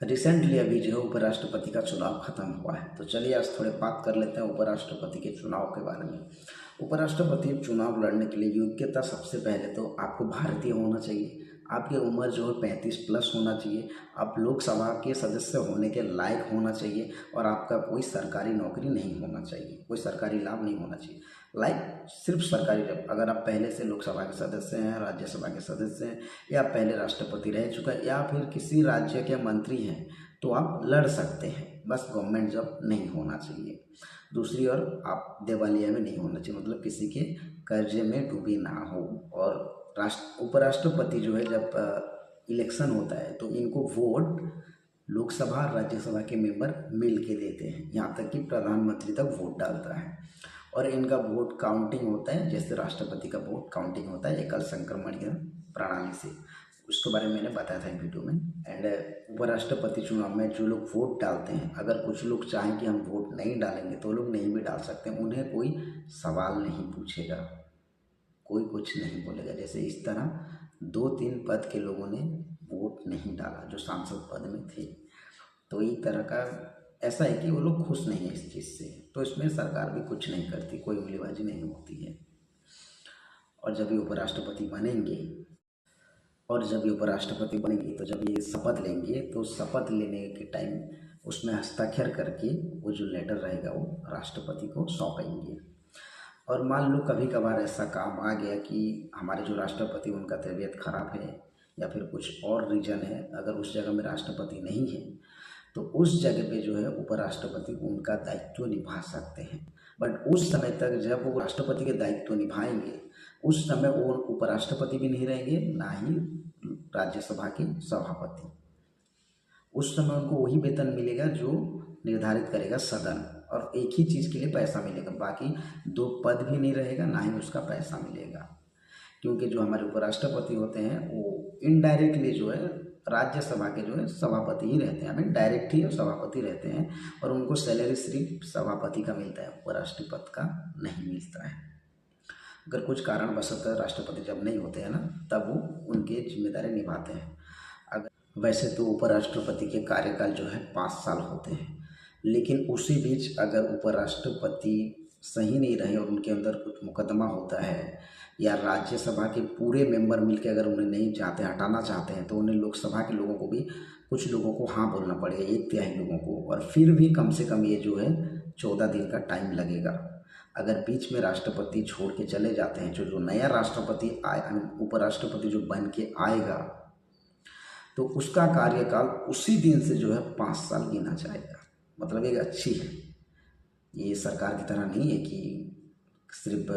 Recently अभी जो है उपराष्ट्रपति का चुनाव खत्म हुआ है, तो चलिए आज थोड़े बात कर लेते हैं उपराष्ट्रपति के चुनाव के बारे में। उपराष्ट्रपति चुनाव लड़ने के लिए योग्यता सबसे पहले तो आपको भारतीय होना चाहिए, आपकी उम्र जो है 35+ होना चाहिए, आप लोकसभा के सदस्य होने के लायक होना चाहिए और आपका कोई सरकारी नौकरी नहीं होना चाहिए, कोई सरकारी लाभ नहीं होना चाहिए। सिर्फ सरकारी जॉब, अगर आप पहले से लोकसभा के सदस्य हैं, राज्यसभा के सदस्य हैं, या पहले राष्ट्रपति रह चुका है, या फिर किसी राज्य के मंत्री हैं, तो आप लड़ सकते हैं। बस गवर्नमेंट जॉब नहीं होना चाहिए। दूसरी ओर आप दिवालिया में नहीं होना चाहिए, मतलब किसी के कर्जे में डूबे ना हो। और उपराष्ट्रपति जो है, जब इलेक्शन होता है तो इनको वोट लोकसभा राज्यसभा के मेंबर मिल के देते हैं, यहाँ तक कि प्रधानमंत्री तक वोट डालता है। और इनका वोट काउंटिंग होता है, जैसे राष्ट्रपति का वोट काउंटिंग होता है एकल संक्रमणीय प्रणाली से। उसके बारे में मैंने बताया था एक वीडियो में। एंड उपराष्ट्रपति चुनाव में जो लोग वोट डालते हैं, अगर कुछ लोग चाहें कि हम वोट नहीं डालेंगे तो लोग नहीं भी डाल सकते हैं, उन्हें कोई सवाल नहीं पूछेगा, कोई कुछ नहीं बोलेगा। जैसे इस तरह 2-3 पद के लोगों ने वोट नहीं डाला जो सांसद पद में थे, तो एक तरह का ऐसा है कि वो लोग खुश नहीं है इस चीज़ से, तो इसमें सरकार भी कुछ नहीं करती, कोई उंगलीबाजी नहीं होती है। और जब ये उपराष्ट्रपति बनेंगे तो जब ये शपथ लेंगे तो शपथ लेने के टाइम उसमें हस्ताक्षर करके वो जो लेटर रहेगा वो राष्ट्रपति को सौंपेंगे। और मान लो कभी कभार ऐसा काम आ गया कि हमारे जो राष्ट्रपति उनका तबीयत खराब है या फिर कुछ और रीज़न है, अगर उस जगह में राष्ट्रपति नहीं है तो उस जगह पे जो है उपराष्ट्रपति उनका दायित्व निभा सकते हैं। बट उस समय तक जब वो राष्ट्रपति के दायित्व निभाएंगे, उस समय वो उपराष्ट्रपति भी नहीं रहेंगे, ना ही राज्यसभा के सभापति। उस समय उनको वही वेतन मिलेगा जो निर्धारित करेगा सदन, और एक ही चीज़ के लिए पैसा मिलेगा, बाकी 2 पद भी नहीं रहेगा, ना ही उसका पैसा मिलेगा। क्योंकि जो हमारे उपराष्ट्रपति होते हैं वो इनडायरेक्टली जो है राज्यसभा के जो है सभापति ही रहते हैं, हमें डायरेक्ट ही सभापति रहते हैं, और उनको सैलरी सिर्फ सभापति का मिलता है, उपराष्ट्रपति का नहीं मिलता है। अगर कुछ कारणवश राष्ट्रपति जब नहीं होते हैं ना, तब वो उनकी जिम्मेदारी निभाते हैं। अगर वैसे तो उपराष्ट्रपति के कार्यकाल जो है 5 साल होते हैं, लेकिन उसी बीच अगर उपराष्ट्रपति सही नहीं रहे और उनके अंदर कुछ मुकदमा होता है, या राज्यसभा के पूरे मेंबर मिलकर अगर उन्हें नहीं चाहते, हटाना चाहते हैं, तो उन्हें लोकसभा के लोगों को भी, कुछ लोगों को हाँ बोलना पड़ेगा, 1/3 लोगों को, और फिर भी कम से कम ये जो है 14 दिन का टाइम लगेगा। अगर बीच में राष्ट्रपति छोड़ के चले जाते हैं, जो नया राष्ट्रपति उपराष्ट्रपति जो बन के आएगा, तो उसका कार्यकाल उसी दिन से जो है 5 साल गिना जाएगा। मतलब एक अच्छी है, ये सरकार की तरह नहीं है कि सिर्फ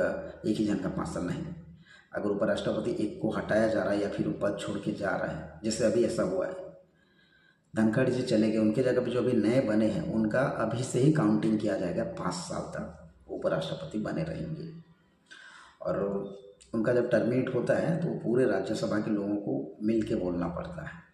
एक ही जन का 5 साल नहीं। अगर उपराष्ट्रपति एक को हटाया जा रहा है या फिर पद छोड़ के जा रहा है, जैसे अभी ऐसा हुआ है, धनखड़ जी चले गए, उनके जगह पे जो अभी नए बने हैं उनका अभी से ही काउंटिंग किया जाएगा, 5 साल तक उपराष्ट्रपति बने रहेंगे। और उनका जब टर्मिनेट होता है तो पूरे राज्यसभा के लोगों को मिल के बोलना पड़ता है।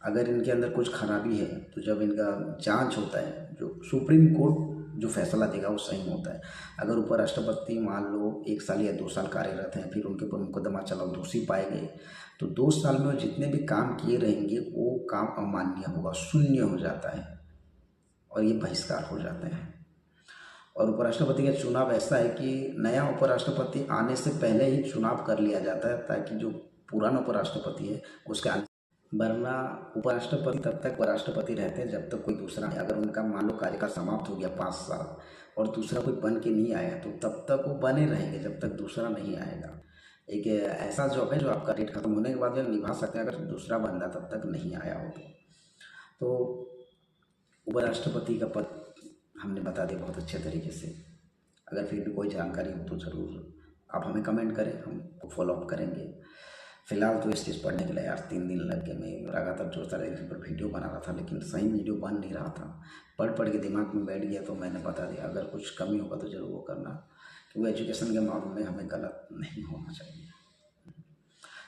अगर इनके अंदर कुछ खराबी है तो जब इनका जांच होता है, जो सुप्रीम कोर्ट जो फैसला देगा वो सही होता है। अगर उपराष्ट्रपति मान लो 1 साल या 2 साल कार्यरत हैं, फिर उनके ऊपर मुकदमा चला, दोषी पाए गए, तो 2 साल में वो जितने भी काम किए रहेंगे वो काम अमान्य होगा, शून्य हो जाता है, और ये बहिष्कार हो जाते हैं। और उपराष्ट्रपति का चुनाव ऐसा है कि नया उपराष्ट्रपति आने से पहले ही चुनाव कर लिया जाता है, ताकि जो पुराना उपराष्ट्रपति है उसके, वरना उपराष्ट्रपति तब तक उपराष्ट्रपति रहते हैं जब तक कोई दूसरा, अगर उनका मान लो कार्यकाल समाप्त हो गया 5 साल और दूसरा कोई बन के नहीं आया, तो तब तक वो बने रहेंगे जब तक दूसरा नहीं आएगा। एक ऐसा जॉब है जो आपका डेट खत्म होने के बाद जो निभा सकते हैं, अगर दूसरा बंदा तब तक नहीं आया हो तो। उपराष्ट्रपति का पद हमने बता दिया बहुत अच्छे तरीके से। अगर फिर भी कोई जानकारी हो तो ज़रूर आप हमें कमेंट करें, हम फॉलोअप करेंगे। फिलहाल तो इस चीज़ पढ़ने के लिए यार 3 दिन लग गए, मैं लगातार जो सारे इस पर वीडियो बना रहा था, लेकिन सही वीडियो बन नहीं रहा था, पढ़ के दिमाग में बैठ गया, तो मैंने बता दिया। अगर कुछ कमी होगा तो ज़रूर वो करना, क्योंकि एजुकेशन के मामले में हमें गलत नहीं होना चाहिए।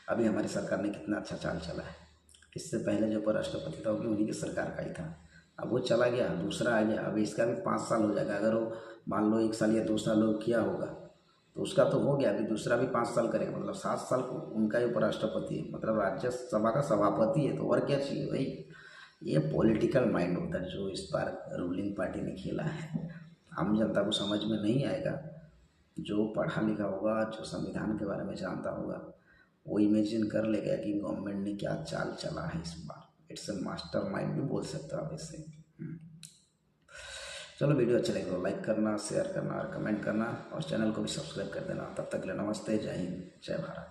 अभी हमारी सरकार ने कितना अच्छा चाल चला है, इससे पहले जो उपराष्ट्रपति था वो भी उन्हीं की सरकार का ही था, अब वो चला गया, दूसरा आ गया, अब इसका भी 5 साल हो जाएगा। अगर वो मान लो 1 साल या 2 साल वो किया होगा तो उसका तो हो गया, अभी दूसरा भी 5 साल करेगा, मतलब 7 साल को उनका ही उपराष्ट्रपति है, मतलब राज्यसभा का सभापति है, तो और क्या चाहिए भाई। ये पॉलिटिकल माइंड होता है जो इस बार रूलिंग पार्टी ने खेला है। आम जनता को समझ में नहीं आएगा। जो पढ़ा लिखा होगा, जो संविधान के बारे में जानता होगा, वो इमेजिन कर लेगा कि गवर्नमेंट ने क्या चाल चला है इस बार। इट्स ए मास्टर माइंड भी बोल सकते हो आप इसे। चलो, वीडियो अच्छा लगे तो लाइक करना, शेयर करना और कमेंट करना, और चैनल को भी सब्सक्राइब कर देना। तब तक के लिए नमस्ते, जय हिंद, जय भारत।